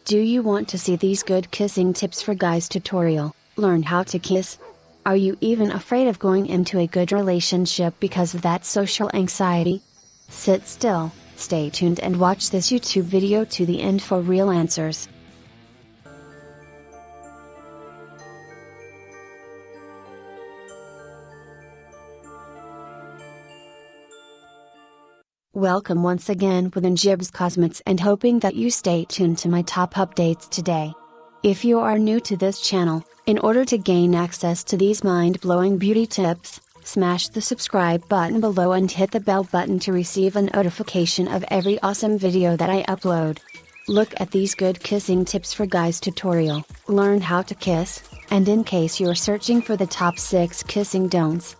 Do you want to see these good kissing tips for guys tutorial, learn how to kiss? Are you even afraid of going into a good relationship because of that social anxiety? Sit still, stay tuned and watch this YouTube video to the end for real answers. Welcome once again within Jibs Cosmetics and hoping that you stay tuned to my top updates today. If you are new to this channel, in order to gain access to these mind-blowing beauty tips, smash the subscribe button below and hit the bell button to receive a notification of every awesome video that I upload. Look at these good kissing tips for guys tutorial, learn how to kiss, and in case you're searching for the top 6 kissing don'ts.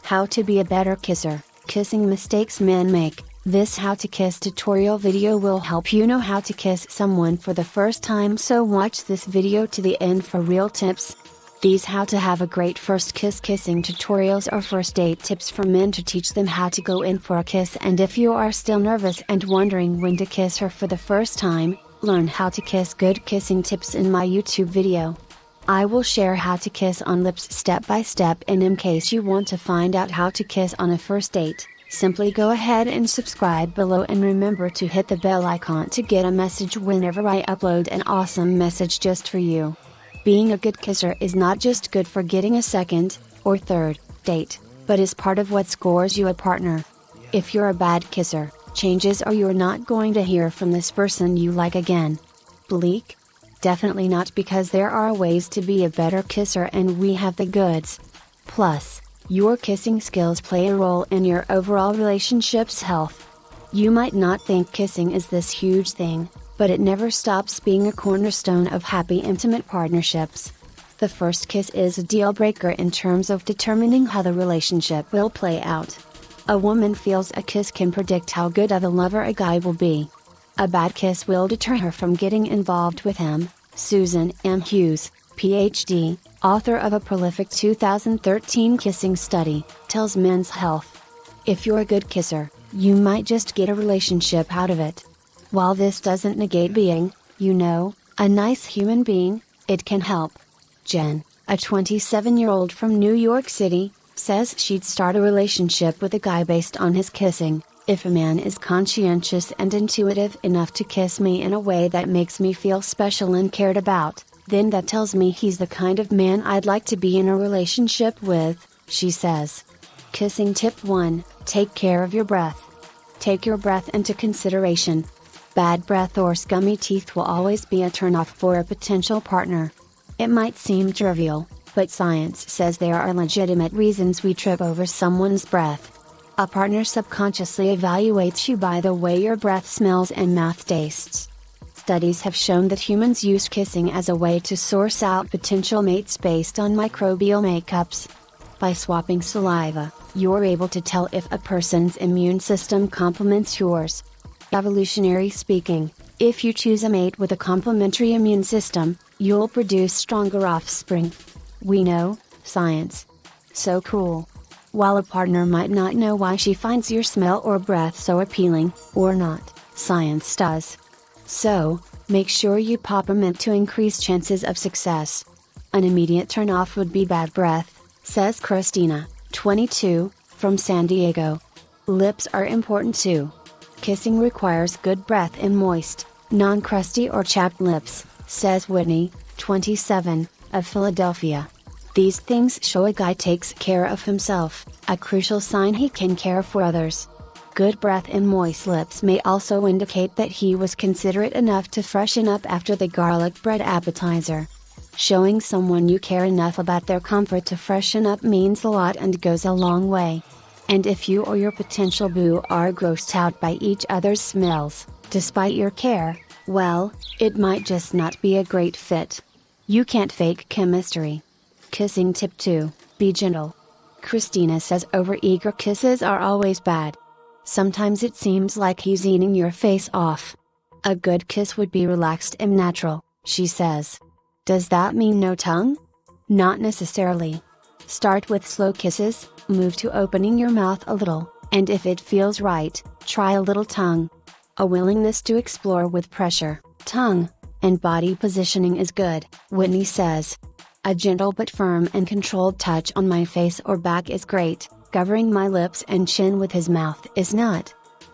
How to be a better kisser, kissing mistakes men make. This how to kiss tutorial video will help you know how to kiss someone for the first time, so watch this video to the end for real tips. These how to have a great first kiss kissing tutorials are first date tips for men to teach them how to go in for a kiss, and if you are still nervous and wondering when to kiss her for the first time, learn how to kiss good kissing tips in my YouTube video. I will share how to kiss on lips step by step, and in case you want to find out how to kiss on a first date, simply go ahead and subscribe below and remember to hit the bell icon to get a message whenever I upload an awesome message just for you. Being a good kisser is not just good for getting a second, or third, date, but is part of what scores you a partner. If you're a bad kisser, chances are you're not going to hear from this person you like again. Bleak? Definitely not, because there are ways to be a better kisser and we have the goods. Plus, your kissing skills play a role in your overall relationship's health. You might not think kissing is this huge thing, but it never stops being a cornerstone of happy intimate partnerships. The first kiss is a deal breaker in terms of determining how the relationship will play out. A woman feels a kiss can predict how good of a lover a guy will be. A bad kiss will deter her from getting involved with him. Susan M. Hughes, PhD, author of a prolific 2013 kissing study, tells Men's Health. If you're a good kisser, you might just get a relationship out of it. While this doesn't negate being, a nice human being, it can help. Jen, a 27-year-old from New York City, says she'd start a relationship with a guy based on his kissing. If a man is conscientious and intuitive enough to kiss me in a way that makes me feel special and cared about, then that tells me he's the kind of man I'd like to be in a relationship with, she says. Kissing tip 1, take care of your breath. Take your breath into consideration. Bad breath or scummy teeth will always be a turnoff for a potential partner. It might seem trivial, but science says there are legitimate reasons we trip over someone's breath. A partner subconsciously evaluates you by the way your breath smells and mouth tastes. Studies have shown that humans use kissing as a way to source out potential mates based on microbial makeups. By swapping saliva, you're able to tell if a person's immune system complements yours. Evolutionary speaking, if you choose a mate with a complementary immune system, you'll produce stronger offspring. We know, science. So cool. While a partner might not know why she finds your smell or breath so appealing, or not, science does. So, make sure you pop a mint to increase chances of success. An immediate turn-off would be bad breath, says Christina, 22, from San Diego. Lips are important too. Kissing requires good breath and moist, non-crusty or chapped lips, says Whitney, 27, of Philadelphia. These things show a guy takes care of himself, a crucial sign he can care for others. Good breath and moist lips may also indicate that he was considerate enough to freshen up after the garlic bread appetizer. Showing someone you care enough about their comfort to freshen up means a lot and goes a long way. And if you or your potential boo are grossed out by each other's smells, despite your care, well, it might just not be a great fit. You can't fake chemistry. Kissing tip 2, be gentle. Christina says overeager kisses are always bad. Sometimes it seems like he's eating your face off. A good kiss would be relaxed and natural, she says. Does that mean no tongue? Not necessarily. Start with slow kisses, move to opening your mouth a little, and if it feels right, try a little tongue. A willingness to explore with pressure, tongue, and body positioning is good, Whitney says. A gentle but firm and controlled touch on my face or back is great, covering my lips and chin with his mouth is not.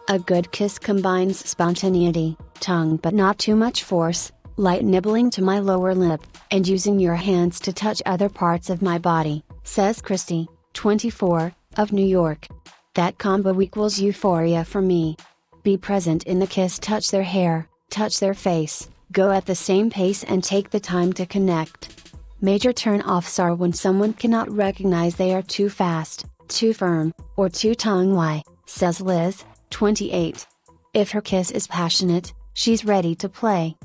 A good kiss combines spontaneity, tongue but not too much force, light nibbling to my lower lip, and using your hands to touch other parts of my body, says Christy, 24, of New York. That combo equals euphoria for me. Be present in the kiss, touch their hair, touch their face, go at the same pace and take the time to connect. Major turn-offs are when someone cannot recognize they are too fast, too firm, or too tongue-wide, says Liz, 28. If her kiss is passionate, she's ready to play.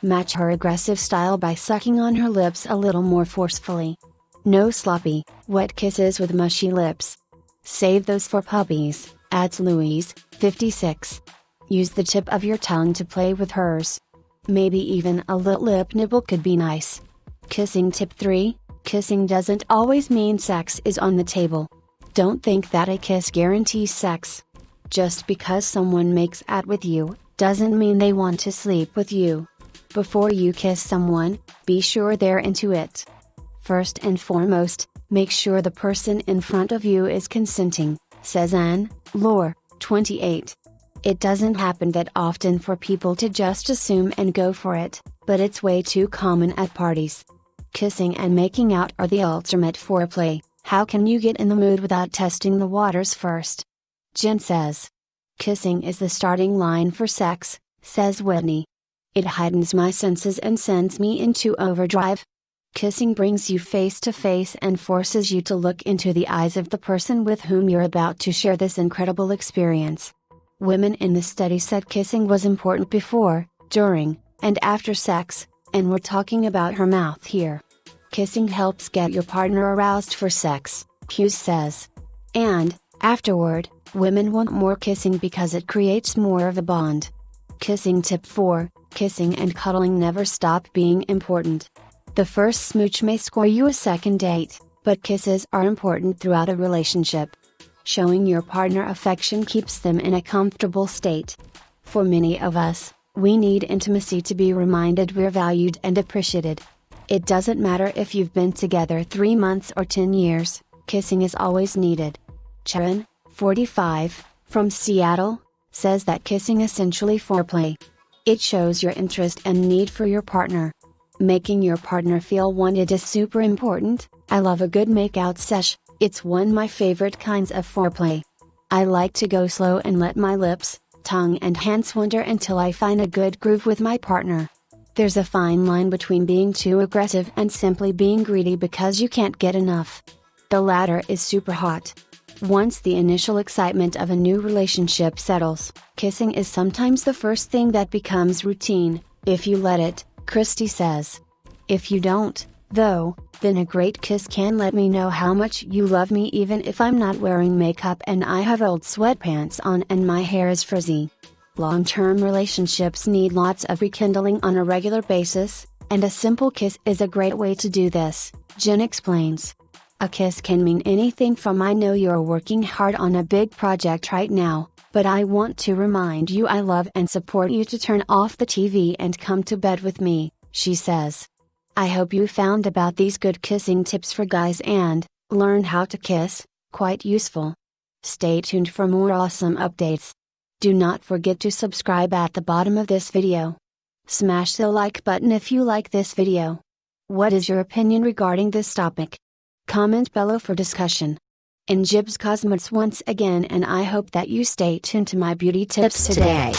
Match her aggressive style by sucking on her lips a little more forcefully. No sloppy, wet kisses with mushy lips. Save those for puppies, adds Louise, 56. Use the tip of your tongue to play with hers. Maybe even a little lip nibble could be nice. Kissing tip 3, kissing doesn't always mean sex is on the table. Don't think that a kiss guarantees sex. Just because someone makes out with you, doesn't mean they want to sleep with you. Before you kiss someone, be sure they're into it. First and foremost, make sure the person in front of you is consenting, says Anne Lore, 28. It doesn't happen that often for people to just assume and go for it, but it's way too common at parties. Kissing and making out are the ultimate foreplay. How can you get in the mood without testing the waters first? Jen says. Kissing is the starting line for sex, says Whitney. It heightens my senses and sends me into overdrive. Kissing brings you face to face and forces you to look into the eyes of the person with whom you're about to share this incredible experience. Women in the study said kissing was important before, during, and after sex, and we're talking about her mouth here. Kissing helps get your partner aroused for sex, Hughes says. And, afterward, women want more kissing because it creates more of a bond. Kissing tip 4, kissing and cuddling never stop being important. The first smooch may score you a second date, but kisses are important throughout a relationship. Showing your partner affection keeps them in a comfortable state. For many of us, we need intimacy to be reminded we're valued and appreciated. It doesn't matter if you've been together 3 months or 10 years, kissing is always needed. Sharon, 45, from Seattle, says that kissing essentially foreplay. It shows your interest and need for your partner. Making your partner feel wanted is super important. I love a good makeout sesh, it's one of my favorite kinds of foreplay. I like to go slow and let my lips, tongue and hands wander until I find a good groove with my partner. There's a fine line between being too aggressive and simply being greedy because you can't get enough. The latter is super hot. Once the initial excitement of a new relationship settles, kissing is sometimes the first thing that becomes routine, if you let it, Christy says. If you don't, though, then a great kiss can let me know how much you love me even if I'm not wearing makeup and I have old sweatpants on and my hair is frizzy. Long-term relationships need lots of rekindling on a regular basis, and a simple kiss is a great way to do this, Jen explains. A kiss can mean anything from I know you're working hard on a big project right now, but I want to remind you I love and support you to turn off the TV and come to bed with me, she says. I hope you found about these good kissing tips for guys and learned how to kiss quite useful. Stay tuned for more awesome updates. Do not forget to subscribe at the bottom of this video. Smash the like button if you like this video. What is your opinion regarding this topic? Comment below for discussion. In Jibs Cosmetics once again, and I hope that you stay tuned to my beauty tips today.